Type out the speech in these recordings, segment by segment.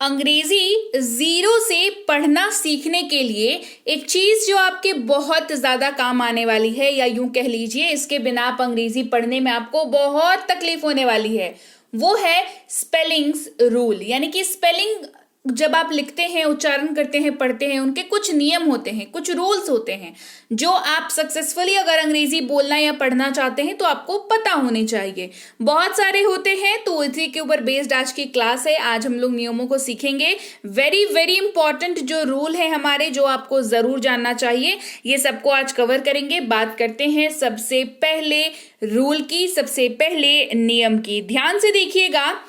अंग्रेजी जीरो से पढ़ना सीखने के लिए एक चीज जो आपके बहुत ज्यादा काम आने वाली है, या यूं कह लीजिए इसके बिना आप अंग्रेजी पढ़ने में आपको बहुत तकलीफ होने वाली है, वो है स्पेलिंग्स रूल। यानी कि स्पेलिंग जब आप लिखते हैं, उच्चारण करते हैं, पढ़ते हैं, उनके कुछ नियम होते हैं, कुछ रूल्स होते हैं जो आप सक्सेसफुली अगर अंग्रेजी बोलना या पढ़ना चाहते हैं तो आपको पता होने चाहिए। बहुत सारे होते हैं, तो इसी के ऊपर बेस्ड आज की क्लास है। आज हम लोग नियमों को सीखेंगे। वेरी वेरी इंपॉर्टेंट जो रूल है हमारे, जो आपको जरूर जानना चाहिए, ये सबको आज कवर करेंगे। बात करते हैं सबसे पहले रूल की, सबसे पहले नियम की। ध्यान से देखिएगा।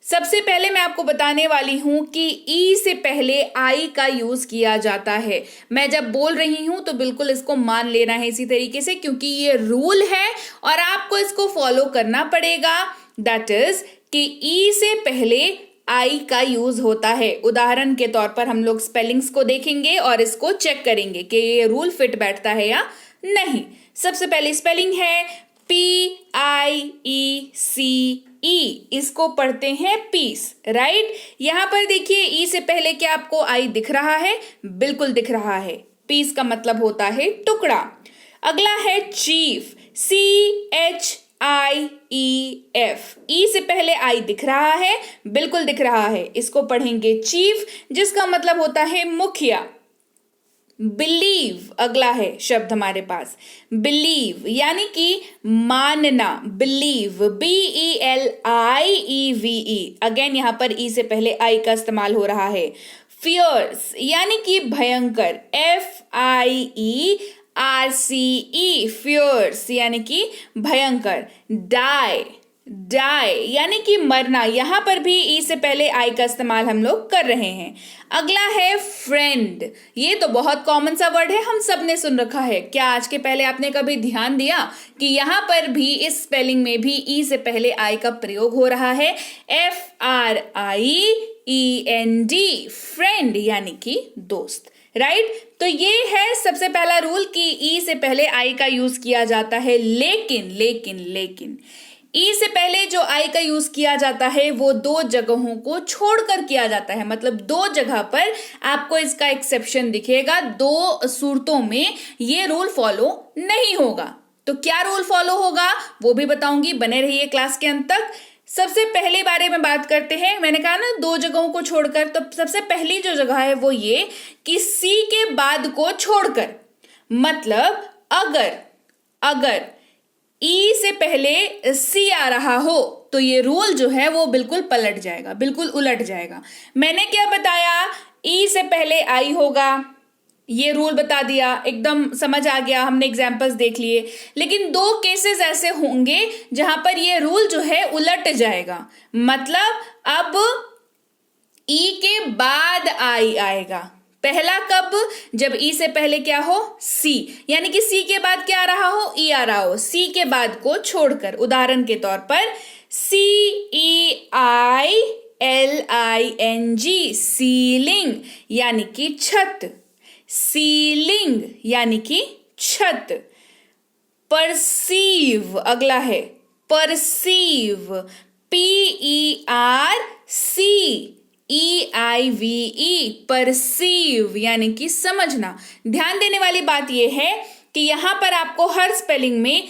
सबसे पहले मैं आपको बताने वाली हूं कि ई से पहले आई का यूज किया जाता है। मैं जब बोल रही हूं तो बिल्कुल इसको मान लेना है इसी तरीके से, क्योंकि ये रूल है और आपको इसको फॉलो करना पड़ेगा। दैट इज कि ई से पहले आई का यूज होता है। उदाहरण के तौर पर हम लोग स्पेलिंग्स को देखेंगे और इसको चेक करेंगे कि ये रूल फिट बैठता है या नहीं। सबसे पहले स्पेलिंग है PIECE, इसको पढ़ते हैं पीस, राइट। यहां पर देखिए ई से पहले क्या आपको आई दिख रहा है? बिल्कुल दिख रहा है। पीस का मतलब होता है टुकड़ा। अगला है चीफ, CHIEF, ई से पहले आई दिख रहा है? बिल्कुल दिख रहा है। इसको पढ़ेंगे चीफ, जिसका मतलब होता है मुखिया। बिलीव अगला है शब्द हमारे पास, बिलीव यानी कि मानना। बिलीव, BELIEVE, अगेन यहां पर ई से पहले आई का इस्तेमाल हो रहा है। फियर्स यानी कि भयंकर, FIERCE, फियर्स यानी कि भयंकर। डाई, डाई यानी कि मरना, यहां पर भी ई से पहले आई का इस्तेमाल हम लोग कर रहे हैं। अगला है फ्रेंड। ये तो बहुत कॉमन सा वर्ड है, हम सब ने सुन रखा है। क्या आज के पहले आपने कभी ध्यान दिया कि यहां पर भी इस स्पेलिंग में भी ई से पहले आई का प्रयोग हो रहा है? FRIEND, फ्रेंड यानी कि दोस्त, राइट। तो ये है सबसे पहला रूल कि ई से पहले आई का यूज किया जाता है। लेकिन ई से पहले जो आई का यूज किया जाता है वो दो जगहों को छोड़कर किया जाता है। मतलब दो जगह पर आपको इसका एक्सेप्शन दिखेगा। दो सूरतों में ये रूल फॉलो नहीं होगा। तो क्या रूल फॉलो होगा वो भी बताऊंगी, बने रहिए क्लास के अंत तक। सबसे पहले बारे में बात करते हैं। मैंने कहा ना दो जगहों को छोड़कर, तो सबसे पहली जो जगह है वो ये कि सी के बाद को छोड़कर। मतलब अगर ई से पहले सी आ रहा हो तो ये रूल जो है वो बिल्कुल पलट जाएगा, बिल्कुल उलट जाएगा। मैंने क्या बताया? ई से पहले आई होगा, ये रूल बता दिया, एकदम समझ आ गया, हमने एग्जाम्पल्स देख लिए। लेकिन दो केसेस ऐसे होंगे जहां पर ये रूल जो है उलट जाएगा। मतलब अब ई के बाद आई आएगा। पहला कब? जब ई से पहले क्या हो? सी, यानी कि सी के बाद क्या आ रहा हो? ई आ रहा हो। सी के बाद को छोड़कर, उदाहरण के तौर पर CEILING, सीलिंग यानी कि छत। सीलिंग यानी कि छत। परसीव अगला है, परसीव, PERCEIVE, परसीव यानी कि समझना। ध्यान देने वाली बात यह है कि यहां पर आपको हर स्पेलिंग में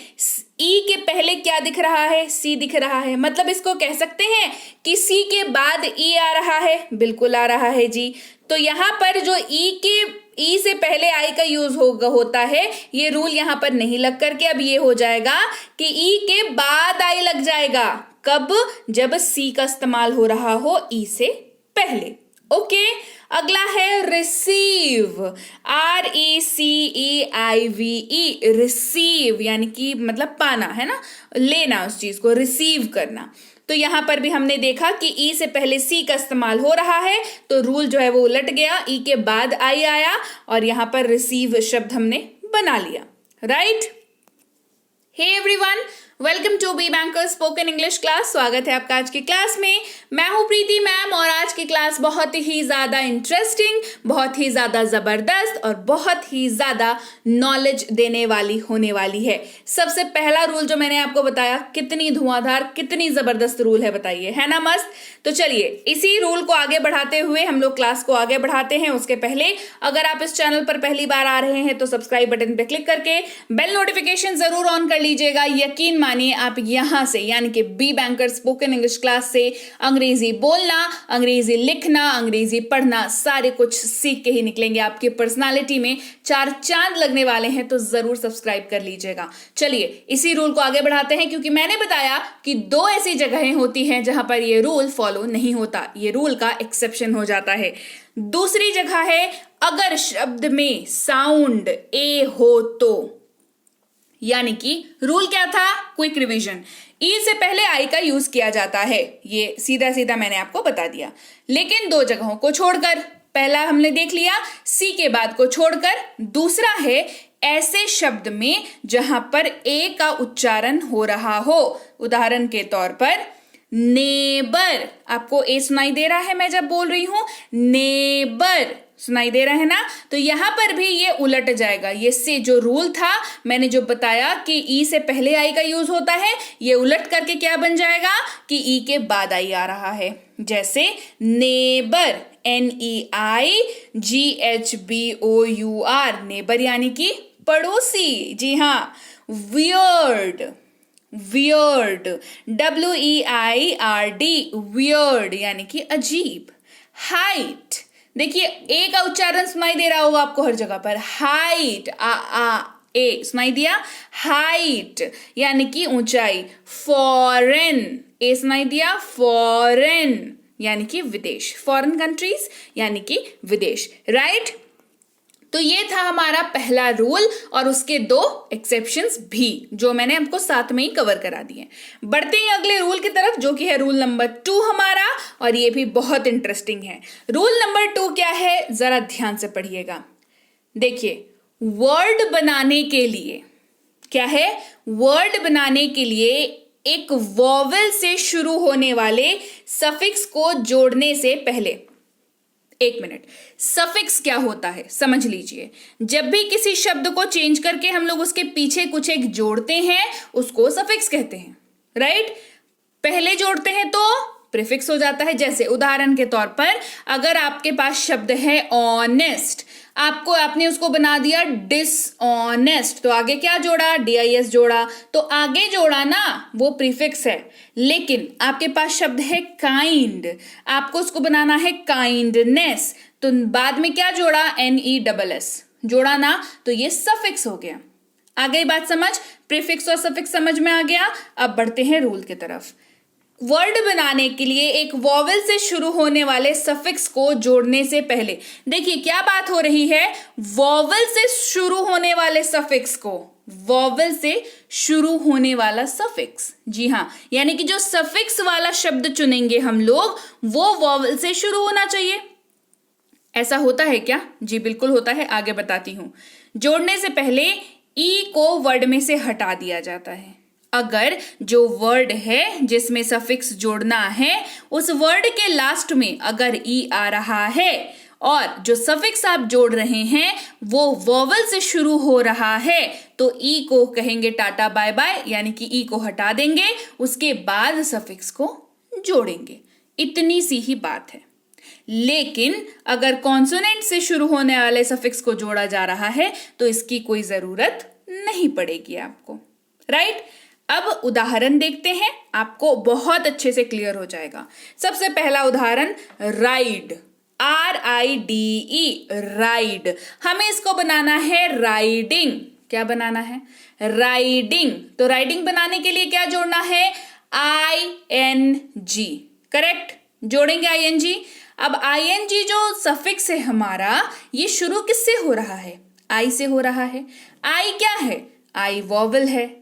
ई के पहले क्या दिख रहा है? सी दिख रहा है। मतलब इसको कह सकते हैं कि सी के बाद ई आ रहा है? बिल्कुल आ रहा है जी। तो यहां पर जो ई से पहले आई का यूज होता है, ये रूल यहां पर नहीं लग करके अब ये हो जाएगा कि ई के बाद आई लग जाएगा। कब? जब सी का इस्तेमाल हो रहा हो ई से पहले। ओके। अगला है रिसीव, RECEIVE, रिसीव यानी कि मतलब पाना, है ना, लेना, उस चीज को रिसीव करना। तो यहां पर भी हमने देखा कि ई से पहले सी का इस्तेमाल हो रहा है तो रूल जो है वो उलट गया। ई के बाद आई आया और यहां पर रिसीव शब्द हमने बना लिया, right. Hey everyone, welcome to B banker spoken English class. स्वागत है आपका आज की क्लास में। मैं हूं प्रीति मैम और आज की क्लास बहुत ही ज़्यादा इंटरेस्टिंग, बहुत ही ज़्यादा ज़बरदस्त और बहुत ही ज़्यादा नॉलेज देने वाली होने वाली है। सबसे पहला रूल जो मैंने आपको बताया, कितनी धुआंधार, कितनी ज़बरदस्त रूल है बताइए, है ना मस्त। तो चलिए इसी रूल को आगे बढ़ाते हुए हम लोग क्लास को आगे बढ़ाते हैं। उसके पहले अगर आप इस चैनल पर पहली बार आ रहे हैं तो सब्सक्राइब बटन पर क्लिक करके बेल नोटिफिकेशन ज़रूर ऑन कर लीजिएगा। यकीन मानिए आप यहां से यानी कि B banker spoken English class से अंग्रेजी बोलना, अंग्रेजी लिखना, अंग्रेजी पढ़ना सारे कुछ सीख के ही निकलेंगे। आपकी पर्सनालिटी में 4 चांद लगने वाले हैं, तो जरूर सब्सक्राइब कर लीजिएगा। चलिए इसी रूल को आगे बढ़ाते हैं, क्योंकि मैंने बताया कि 2 ऐसी जगहें होती हैं जहां पर ये रूल फॉलो नहीं होता, ये रूल का एक्सेप्शन हो जाता है। दूसरी जगह है अगर शब्द में साउंड ए हो तो, यानी कि रूल क्या था, क्विक रिवीजन, ई से पहले आई का यूज किया जाता है। ये सीधा सीधा मैंने आपको बता दिया, लेकिन 2 जगहों को छोड़कर। पहला हमने देख लिया सी के बाद को छोड़कर, दूसरा है ऐसे शब्द में जहां पर ए का उच्चारण हो रहा हो। उदाहरण के तौर पर नेबर, आपको ए सुनाई दे रहा है मैं जब बोल रही हूं नेबर, सुनाई दे रहा है ना, तो यहां पर भी ये उलट जाएगा। ये से जो रूल था मैंने जो बताया कि ई से पहले आई का यूज होता है, ये उलट करके क्या बन जाएगा कि ई के बाद आई आ रहा है। जैसे नेबर, NEIGHBOUR, नेबर यानी कि पड़ोसी। जी हाँ। वियर्ड, वियर्ड, WEIRD, वियर्ड यानी कि अजीब। हाइट, देखिए ए का उच्चारण सुनाई दे रहा होगा आपको हर जगह पर, हाइट, ए सुनाई दिया, हाइट यानी कि ऊंचाई। फॉरेन, ए सुनाई दिया, फॉरेन यानी कि विदेश, फॉरेन कंट्रीज यानी कि विदेश, राइट। तो ये था हमारा पहला रूल और उसके 2 एक्सेप्शंस भी, जो मैंने आपको साथ में ही कवर करा दिए। बढ़ते हैं अगले रूल की तरफ, जो कि है रूल नंबर 2 हमारा, और ये भी बहुत इंटरेस्टिंग है। रूल नंबर 2 क्या है, जरा ध्यान से पढ़िएगा। देखिए, वर्ड बनाने के लिए क्या है, वर्ड बनाने के लिए एक वॉवेल से शुरू होने वाले सफिक्स को जोड़ने से पहले, 1 मिनट, सफिक्स क्या होता है समझ लीजिए। जब भी किसी शब्द को चेंज करके हम लोग उसके पीछे कुछ एक जोड़ते हैं, उसको सफिक्स कहते हैं, राइट। पहले जोड़ते हैं तो प्रीफिक्स हो जाता है। जैसे उदाहरण के तौर पर अगर आपके पास शब्द है ऑनेस्ट, आपने उसको बना दिया डिसऑनेस्ट, तो आगे क्या जोड़ा, DIS जोड़ा, तो आगे जोड़ा ना, वो प्रीफिक्स है। लेकिन आपके पास शब्द है काइंड, आपको उसको बनाना है काइंडनेस, तो बाद में क्या जोड़ा, NESS जोड़ा ना, तो ये सफिक्स हो गया। आ गई बात समझ, प्रीफिक्स और सफिक्स समझ में आ गया। अब बढ़ते हैं रूल की तरफ। वर्ड बनाने के लिए एक वॉवेल से शुरू होने वाले सफिक्स को जोड़ने से पहले, देखिए क्या बात हो रही है, वॉवेल से शुरू होने वाले सफिक्स को, वॉवेल से शुरू होने वाला सफिक्स, जी हाँ, यानी कि जो सफिक्स वाला शब्द चुनेंगे हम लोग, वो वॉवेल से शुरू होना चाहिए। ऐसा होता है क्या, जी बिल्कुल होता है, आगे बताती हूं। जोड़ने से पहले ई को वर्ड में से हटा दिया जाता है। अगर जो वर्ड है जिसमें सफिक्स जोड़ना है, उस वर्ड के लास्ट में अगर ई आ रहा है और जो सफिक्स आप जोड़ रहे हैं वो वोवेल से शुरू हो रहा है, तो ई को कहेंगे टाटा बाय बाय, यानी कि ई को हटा देंगे, उसके बाद सफिक्स को जोड़ेंगे। इतनी सी ही बात है। लेकिन अगर कॉन्सोनेंट से शुरू होने वाले सफिक्स को जोड़ा जा रहा है तो इसकी कोई जरूरत नहीं पड़ेगी आपको, राइट। अब उदाहरण देखते हैं, आपको बहुत अच्छे से क्लियर हो जाएगा। सबसे पहला उदाहरण, राइड, RIDE, राइड। हमें इसको बनाना है राइडिंग। क्या बनाना है, राइडिंग। तो राइडिंग बनाने के लिए क्या जोड़ना है, ING, करेक्ट, जोड़ेंगे ING। अब ING जो सफिक्स है हमारा, ये शुरू किससे हो रहा है, I से हो रहा है। I क्या है, I वॉवेल है।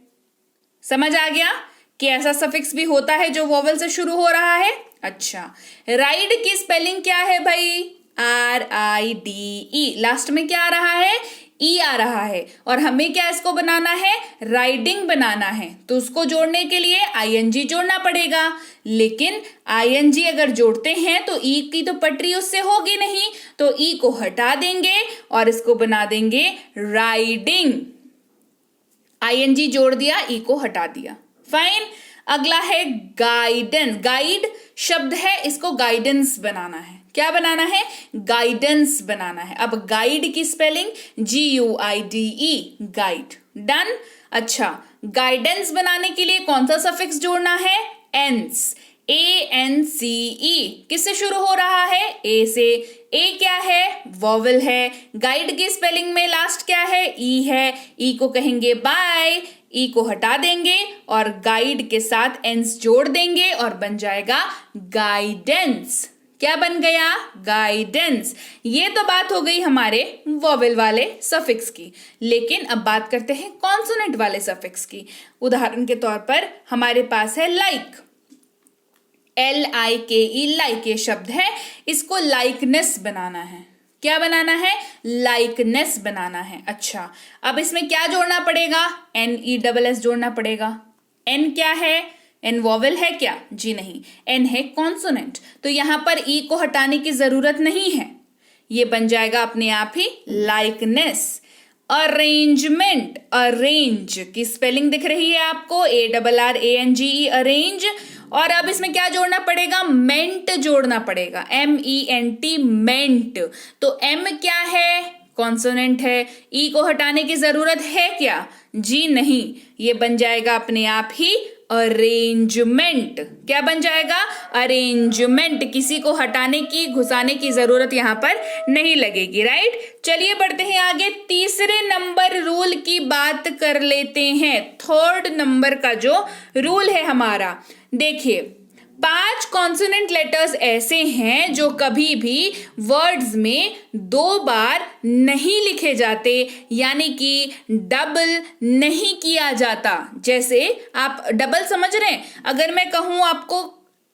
समझ आ गया कि ऐसा सफिक्स भी होता है जो वॉवेल से शुरू हो रहा है। अच्छा, राइड की स्पेलिंग क्या है भाई, RIDE, लास्ट में क्या आ रहा है, ई आ रहा है और हमें क्या इसको बनाना है, राइडिंग बनाना है, तो उसको जोड़ने के लिए आईएनजी जोड़ना पड़ेगा। लेकिन आईएनजी अगर जोड़ते हैं तो ई की तो पटरी उससे होगी नहीं, तो ई को हटा देंगे और इसको बना देंगे राइडिंग। आईएनजी जोड़ दिया, ई को हटा दिया, फाइन। अगला है गाइडेंस। गाइड शब्द है, इसको गाइडेंस बनाना है। क्या बनाना है, गाइडेंस बनाना है। अब गाइड की स्पेलिंग GUIDE, गाइड। डन। अच्छा, गाइडेंस बनाने के लिए कौन सा सफिक्स जोड़ना है, एंस, ANCE। किससे शुरू हो रहा है, ए से। ए क्या है, वॉवल है। गाइड की स्पेलिंग में लास्ट क्या है, ई है। ई को कहेंगे बाय, ई को हटा देंगे और गाइड के साथ एंस जोड़ देंगे और बन जाएगा गाइडेंस। क्या बन गया, गाइडेंस। ये तो बात हो गई हमारे वॉवेल वाले सफिक्स की। लेकिन अब बात करते हैं कॉन्सोनेंट वाले सफिक्स की। उदाहरण के तौर पर हमारे पास है लाइक, LIKE, लाइक ये शब्द है, इसको लाइकनेस बनाना है। क्या बनाना है, लाइकनेस बनाना है। अच्छा, अब इसमें क्या जोड़ना पड़ेगा, NESS जोड़ना पड़ेगा। एन क्या है, एन वॉवेल है क्या, जी नहीं, एन है कॉन्सोनेंट, तो यहां पर ई को हटाने की जरूरत नहीं है, ये बन जाएगा अपने आप ही लाइकनेस। अरेंजमेंट, अरेंज की स्पेलिंग दिख रही है आपको, ARRANGE, अरेंज। और अब इसमें क्या जोड़ना पड़ेगा, मेंट जोड़ना पड़ेगा, MENT, मेंट। तो एम क्या है, कॉन्सोनेंट है, ई को हटाने की जरूरत है क्या, जी नहीं, ये बन जाएगा अपने आप ही अरेंजमेंट। क्या बन जाएगा, अरेंजमेंट। किसी को हटाने की, घुसाने की जरूरत यहां पर नहीं लगेगी, राइट। चलिए बढ़ते हैं आगे, तीसरे नंबर रूल की बात कर लेते हैं। थर्ड नंबर का जो रूल है हमारा, देखिए 5 कॉन्सोनेंट लेटर्स ऐसे हैं जो कभी भी वर्ड्स में 2 बार नहीं लिखे जाते, यानी कि डबल नहीं किया जाता। जैसे आप डबल समझ रहे हैं, अगर मैं कहूं आपको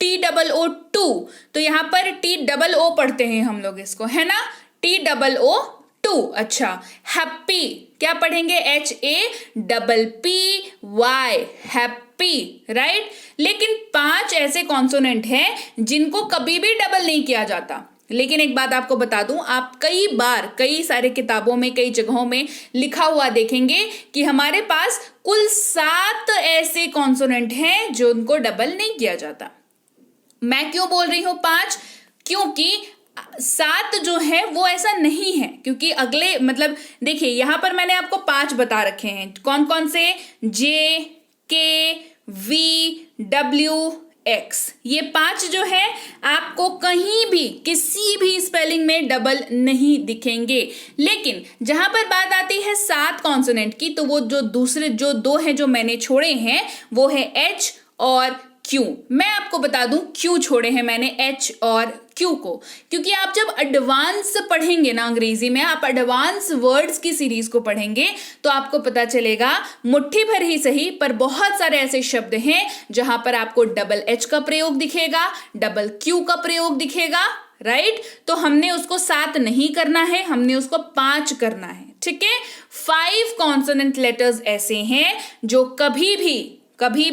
TOO2, तो यहां पर TOO पढ़ते हैं हम लोग इसको, है ना, TOO2। अच्छा, हैप्पी क्या पढ़ेंगे, HAPPY, हैप्पी, राइट। लेकिन 5 ऐसे कॉन्सोनेंट हैं जिनको कभी भी डबल नहीं किया जाता। लेकिन एक बात आपको बता दूं, आप कई बार कई सारे किताबों में, कई जगहों में लिखा हुआ देखेंगे कि हमारे पास कुल 7 ऐसे कॉन्सोनेंट हैं जो उनको डबल नहीं किया जाता। मैं क्यों बोल रही हूं 5, क्योंकि 7 जो है वो ऐसा नहीं है, क्योंकि अगले मतलब देखिए यहां पर मैंने आपको 5 बता रखे हैं। कौन कौन से, JKVWX, ये 5 जो है आपको कहीं भी किसी भी स्पेलिंग में डबल नहीं दिखेंगे। लेकिन जहां पर बात आती है 7 कॉन्सोनेंट की, तो वो जो दूसरे जो 2 हैं जो मैंने छोड़े हैं वो है H और Q। मैं आपको बता दूं क्यों छोड़े हैं मैंने H और Q को, क्योंकि आप जब एडवांस पढ़ेंगे ना अंग्रेजी में, आप एडवांस वर्ड्स की सीरीज को पढ़ेंगे तो आपको पता चलेगा मुट्ठी भर ही सही पर बहुत सारे ऐसे शब्द हैं जहां पर आपको डबल H का प्रयोग दिखेगा, डबल Q का प्रयोग दिखेगा, राइट। तो हमने उसको 7 नहीं करना है, हमने उसको 5 करना है, ठीक है। 5 कॉन्सोनेंट लेटर्स ऐसे हैं जो कभी भी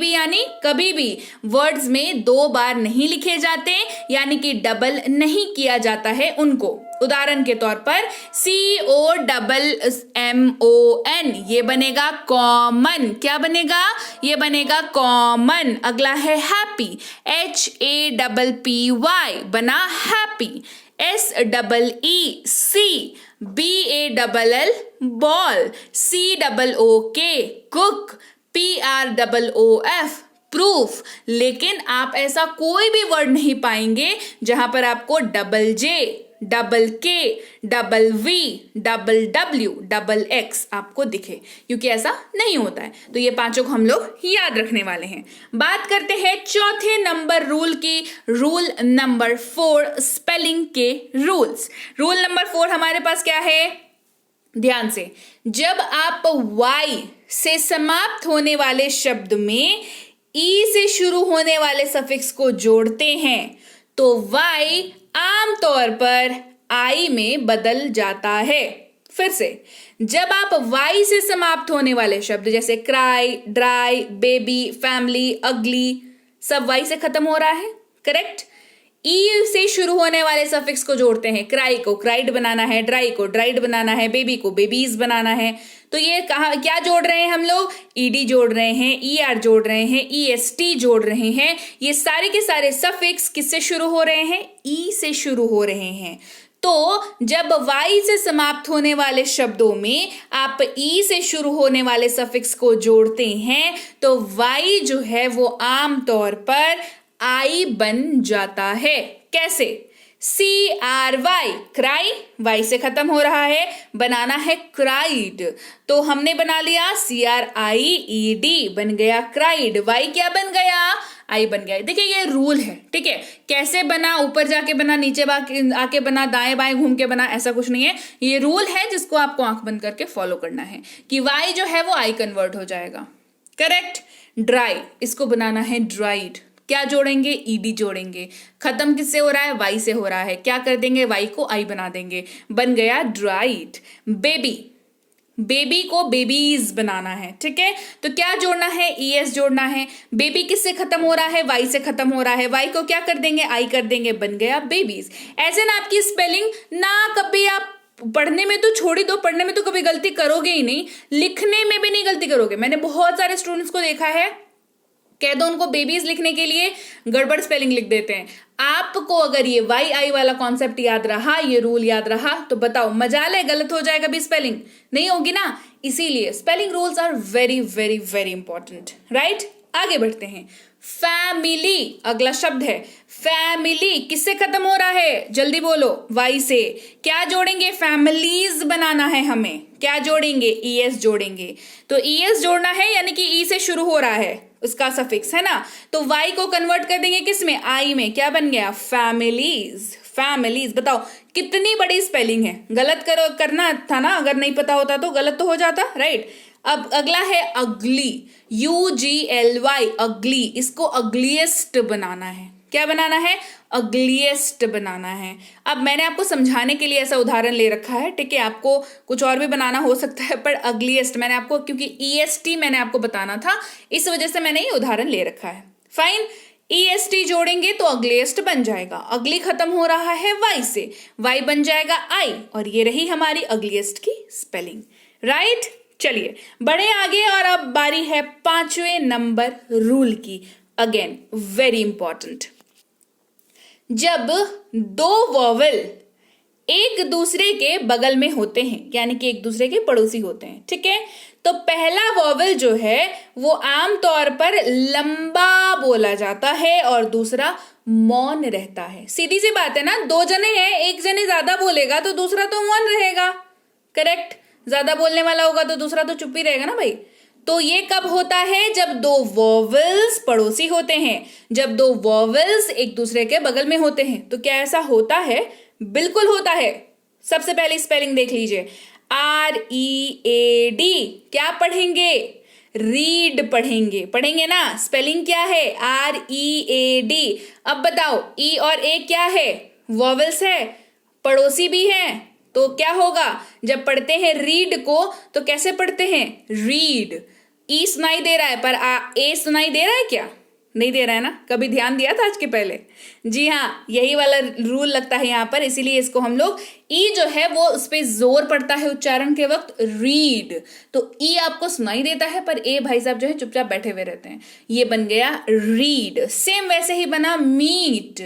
यानी कभी भी वर्ड्स में 2 बार नहीं लिखे जाते, यानी कि डबल नहीं किया जाता है उनको। उदाहरण के तौर पर COMMON, ये बनेगा कॉमन। क्या बनेगा, ये बनेगा कॉमन। अगला है हैप्पी, HAPPY बना happy. SEEC, BALL ball. COOK cook. PROOF proof. लेकिन आप ऐसा कोई भी वर्ड नहीं पाएंगे जहां पर आपको double J, double K, double V, double W, double X आपको दिखे, क्योंकि ऐसा नहीं होता है। तो ये 5 को हम लोग याद रखने वाले हैं। बात करते हैं चौथे नंबर रूल की, रूल नंबर 4, स्पेलिंग के रूल्स। रूल नंबर 4 हमारे पास क्या है, ध्यान से, जब आप Y से समाप्त होने वाले शब्द में ई से शुरू होने वाले सफिक्स को जोड़ते हैं तो Y आमतौर पर आई में बदल जाता है। फिर से, जब आप वाई से समाप्त होने वाले शब्द जैसे क्राई, ड्राई, बेबी, फैमिली, अगली, सब वाई से खत्म हो रहा है, करेक्ट। ई से शुरू होने वाले सफिक्स को जोड़ते हैं, क्राई को क्राइड बनाना है, ड्राई को ड्राइड बनाना है, बेबी को बेबीज बनाना है। तो ये कहा क्या जोड़ रहे हैं हम लोग, ईडी जोड़ रहे हैं, ईआर जोड़ रहे हैं, ईएसटी जोड़ रहे हैं। ये सारे के सारे सफिक्स किससे शुरू हो रहे हैं, ई से शुरू हो रहे हैं। तो जब वाई से समाप्त होने वाले शब्दों में आप ई से शुरू होने वाले सफिक्स को जोड़ते हैं तो वाई जो है वो आमतौर पर आई बन जाता है। कैसे, CRY, क्राई, वाई से खत्म हो रहा है, बनाना है क्राइड, तो हमने बना लिया CRIED, बन गया क्राइड। वाई क्या बन गया, आई बन गया। देखिए ये रूल है, ठीक है, कैसे बना, ऊपर जाके बना, नीचे आके बना, दाएं बाएं घूम के बना, ऐसा कुछ नहीं है। ये रूल है जिसको आपको आंख बंद करके फॉलो करना है कि वाई जो है वो आई कन्वर्ट हो जाएगा, करेक्ट। ड्राई, इसको बनाना है ड्राइड, क्या जोड़ेंगे, ईडी जोड़ेंगे। खत्म किससे हो रहा है, वाई से हो रहा है, क्या कर देंगे, वाई को आई बना देंगे, बन गया ड्राइड। बेबी, बेबी को बेबीज बनाना है, ठीक है, तो क्या जोड़ना है, ईएस जोड़ना है। बेबी किससे खत्म हो रहा है, वाई से खत्म हो रहा है, वाई को क्या कर देंगे, आई कर देंगे, बन गया बेबीज। ऐसे ना आपकी स्पेलिंग ना कभी आप पढ़ने में तो छोड़ ही दो, पढ़ने में तो कभी गलती करोगे ही नहीं, लिखने में भी नहीं गलती करोगे। मैंने बहुत सारे स्टूडेंट्स को देखा है, कह दो उनको बेबीज लिखने के लिए गड़बड़ स्पेलिंग लिख देते हैं। आपको अगर ये वाई आई वाला कॉन्सेप्ट याद रहा, ये रूल याद रहा, तो बताओ मजाल है, गलत हो जाएगा भी, स्पेलिंग नहीं होगी ना। इसीलिए spelling rules are very very very important, right. आगे बढ़ते हैं, फैमिली अगला शब्द है। फैमिली किससे खत्म हो रहा है, जल्दी बोलो, वाई से। क्या जोड़ेंगे, फैमिलीज बनाना है हमें, क्या जोड़ेंगे, ईएस जोड़ेंगे। तो ईएस जोड़ना है यानी कि ई से शुरू हो रहा है, उसका सफिक्स है ना, तो वाई को कन्वर्ट कर देंगे किस में, आई में, क्या बन गया, फैमिलीज। फैमिलीज, बताओ कितनी बड़ी स्पेलिंग है, गलत करना था ना, अगर नहीं पता होता तो गलत तो हो जाता, राइट। अब अगला है अगली, UGLY, अगली, इसको अगलीस्ट बनाना है, क्या बनाना है, अगलीस्ट बनाना है। अब मैंने आपको समझाने के लिए ऐसा उदाहरण ले रखा है, ठीक है, आपको कुछ और भी बनाना हो सकता है, पर अगलीस्ट मैंने आपको, क्योंकि EST मैंने आपको बताना था, इस वजह से मैंने ये उदाहरण ले रखा है। फाइन, EST जोड़ेंगे तो अगलीस्ट बन जाएगा, अगली खत्म हो रहा है वाई से, वाई बन जाएगा आई, और ये रही हमारी अगलीस्ट की स्पेलिंग, राइट। चलिए बढ़े आगे, और अब बारी है 5वें नंबर रूल की। अगेन वेरी इंपॉर्टेंट, जब दो वॉवल एक दूसरे के बगल में होते हैं, यानी कि एक दूसरे के पड़ोसी होते हैं, ठीक है, तो पहला वॉवल जो है वो आमतौर पर लंबा बोला जाता है और दूसरा मौन रहता है। सीधी सी बात है ना, दो जने हैं, एक जने ज्यादा बोलेगा तो दूसरा तो मौन रहेगा, करेक्ट। ज्यादा बोलने वाला होगा तो दूसरा तो चुप ही रहेगा ना भाई। तो ये कब होता है, जब दो वॉवल्स पड़ोसी होते हैं, जब दो वॉवल्स एक दूसरे के बगल में होते हैं। तो क्या ऐसा होता है, बिल्कुल होता है। सबसे पहले स्पेलिंग देख लीजिए, READ, क्या पढ़ेंगे, रीड पढ़ेंगे, पढ़ेंगे ना, स्पेलिंग क्या है, READ। अब बताओ ई और ए क्या है, वॉवल्स है, पड़ोसी भी हैं, तो क्या होगा, जब पढ़ते हैं रीड को तो कैसे पढ़ते हैं, रीड। ई सुनाई दे रहा है पर ए सुनाई दे रहा है क्या, नहीं दे रहा है ना, कभी ध्यान दिया था आज के पहले, जी हाँ, यही वाला रूल लगता है यहाँ पर, इसीलिए इसको हम लोग ई जो है वो उस पर जोर पड़ता है उच्चारण के वक्त, रीड। तो ई आपको सुनाई देता है पर ए भाई साहब जो है चुपचाप बैठे हुए रहते हैं, ये बन गया रीड। सेम वैसे ही बना मीट,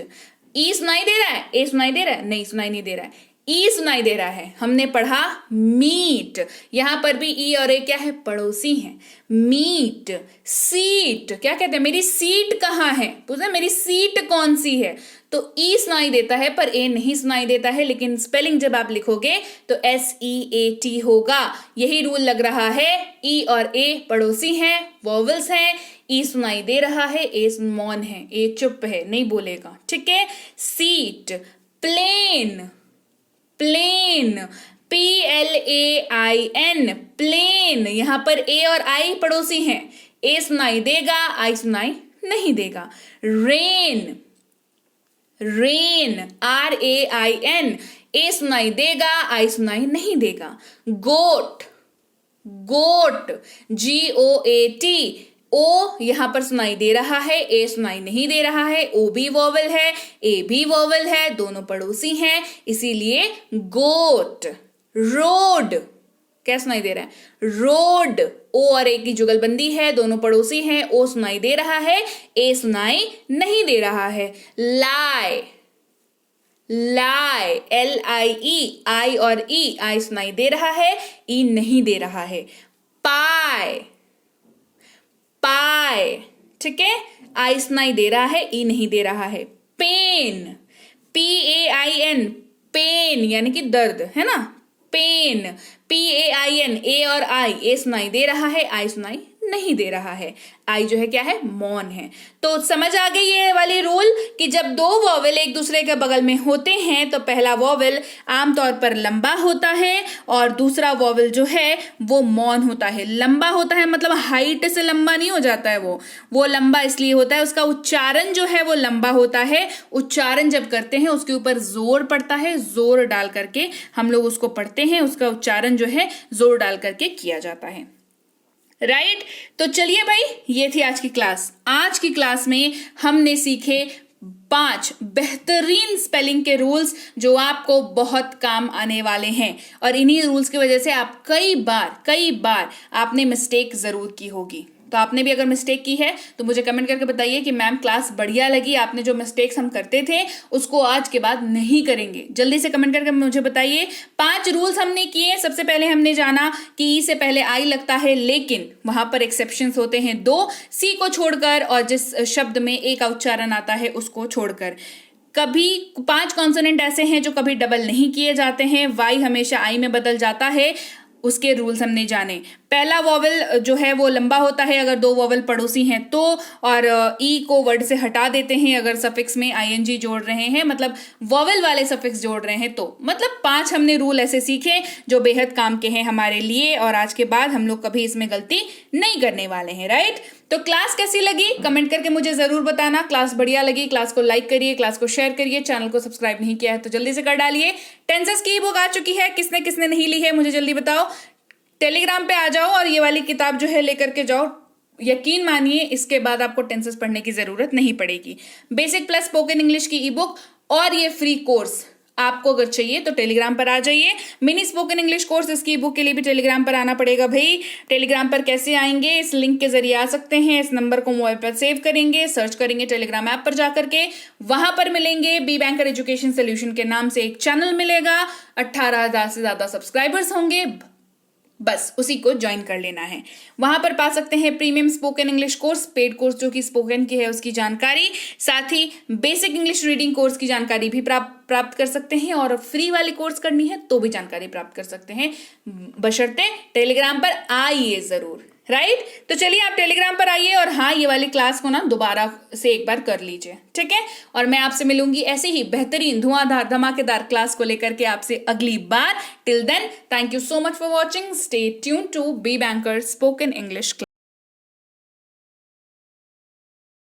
ई सुनाई दे रहा है, ए सुनाई दे रहा है, नहीं सुनाई नहीं दे रहा है, ई सुनाई दे रहा है, हमने पढ़ा मीट। यहां पर भी ई और ए क्या है, पड़ोसी हैं, मीट। सीट, क्या कहते हैं, मेरी सीट कहाँ है, पूछा मेरी सीट कौन सी है, तो ई सुनाई देता है पर ए नहीं सुनाई देता है, लेकिन स्पेलिंग जब आप लिखोगे तो SEAT होगा। यही रूल लग रहा है, ई और ए पड़ोसी हैं, वॉवल्स हैं, ई सुनाई दे रहा है, ए मौन है, ए चुप है, नहीं बोलेगा, ठीक है। Seat, plane, plane, PLAIN, plane, यहां पर ए और आई पड़ोसी हैं, ए सुनाई देगा, आई सुनाई नहीं देगा। रेन, रेन, RAIN, ए सुनाई देगा, आई सुनाई नहीं देगा। गोट, गोट, GOAT, ओ यहां पर सुनाई दे रहा है, ए सुनाई नहीं दे रहा है, ओ भी वोवेल है, ए भी वोवेल है, दोनों पड़ोसी हैं, इसीलिए गोट। रोड, क्या सुनाई दे रहा है? रोड, ओ और ए की जुगलबंदी है, दोनों पड़ोसी हैं, ओ सुनाई दे रहा है, ए सुनाई नहीं दे रहा है। लाई, लाई, LIE, आई और ई, आई सुनाई दे रहा है, ई नहीं दे रहा है। पाई, पाई, ठीक है, आई सुनाई दे रहा है, ई नहीं दे रहा है। पेन, PAIN, पेन यानी कि दर्द, है ना, पेन, PAIN, ए और आई, ए सुनाई दे रहा है, आई सुनाई नहीं दे रहा है। आई जो है क्या है? मौन है। तो समझ आ गई ये वाली रूल कि जब दो वॉवेल एक दूसरे के बगल में होते हैं तो पहला वॉवेल आमतौर पर लंबा होता है और दूसरा वॉवेल जो है वो मौन होता है। लंबा होता है मतलब हाइट से लंबा नहीं हो जाता है, वो लंबा इसलिए होता है, उसका उच्चारण जो है वो लंबा होता है। उच्चारण जब करते हैं उसके ऊपर जोर पड़ता है, जोर डाल करके हम लोग उसको पढ़ते हैं, उसका उच्चारण जो है जोर डाल करके किया जाता है। राइट तो चलिए भाई, ये थी आज की क्लास। आज की क्लास में हमने सीखे 5 बेहतरीन स्पेलिंग के रूल्स जो आपको बहुत काम आने वाले हैं, और इन्हीं रूल्स की वजह से आप कई बार आपने मिस्टेक जरूर की होगी। तो आपने भी अगर मिस्टेक की है तो मुझे कमेंट करके बताइए कि मैम क्लास बढ़िया लगी, आपने जो मिस्टेक्स हम करते थे उसको आज के बाद नहीं करेंगे। जल्दी से कमेंट करके मुझे बताइए। 5 रूल्स हमने किए। सबसे पहले हमने जाना कि ई से पहले आई लगता है, लेकिन वहां पर एक्सेप्शंस होते हैं 2, सी को छोड़कर और जिस शब्द में ए का उच्चारण आता है उसको छोड़कर। कभी 5 कॉन्सोनेंट ऐसे हैं जो कभी डबल नहीं किए जाते हैं, वाई हमेशा आई में बदल जाता है, उसके रूल्स हमने जाने। पहला वॉवेल जो है वो लंबा होता है अगर 2 वॉवेल पड़ोसी हैं तो, और ई को वर्ड से हटा देते हैं अगर सफिक्स में ING जोड़ रहे हैं, मतलब वॉवेल वाले सफिक्स जोड़ रहे हैं तो। मतलब 5 हमने रूल ऐसे सीखे जो बेहद काम के हैं हमारे लिए, और आज के बाद हम लोग कभी इसमें गलती नहीं करने वाले हैं। राइट तो क्लास कैसी लगी कमेंट करके मुझे जरूर बताना। क्लास बढ़िया लगी, क्लास को लाइक करिए, क्लास को शेयर करिए, चैनल को सब्सक्राइब नहीं किया है तो जल्दी से कर डालिए। टेंसेस की बुक आ चुकी है, किसने किसने नहीं ली है मुझे जल्दी बताओ। टेलीग्राम पे आ जाओ और ये वाली किताब जो है लेकर के जाओ। यकीन मानिए इसके बाद आपको टेंसेस पढ़ने की जरूरत नहीं पड़ेगी। बेसिक प्लस स्पोकन इंग्लिश की ई बुक और ये फ्री कोर्स आपको अगर चाहिए तो टेलीग्राम पर आ जाइए। मिनी स्पोकन इंग्लिश कोर्स, इसकी बुक के लिए भी टेलीग्राम पर आना पड़ेगा भाई। टेलीग्राम पर कैसे आएंगे? इस लिंक के जरिए आ सकते हैं। इस नंबर को मोबाइल पर सेव करेंगे, सर्च करेंगे टेलीग्राम ऐप पर जाकर के, वहां पर मिलेंगे बी बैंकर एजुकेशन सोल्यूशन के नाम से एक चैनल मिलेगा। 18,000 से ज्यादा सब्सक्राइबर्स होंगे, बस उसी को ज्वाइन कर लेना है। वहां पर पा सकते हैं premium spoken English course, paid course जो कि स्पोकन की है उसकी जानकारी, साथ ही बेसिक इंग्लिश रीडिंग कोर्स की जानकारी भी प्राप्त कर सकते हैं, और फ्री वाली कोर्स करनी है तो भी जानकारी प्राप्त कर सकते हैं, बशर्ते टेलीग्राम पर आइए जरूर। राइट तो चलिए आप टेलीग्राम पर आइए, और हाँ ये वाली क्लास को ना दोबारा से एक बार कर लीजिए, ठीक है। और मैं आपसे मिलूंगी ऐसे ही बेहतरीन धुआंधार धमाकेदार क्लास को लेकर के आपसे अगली बार। Till then thank you so much for watching, stay tune to B banker spoken English class.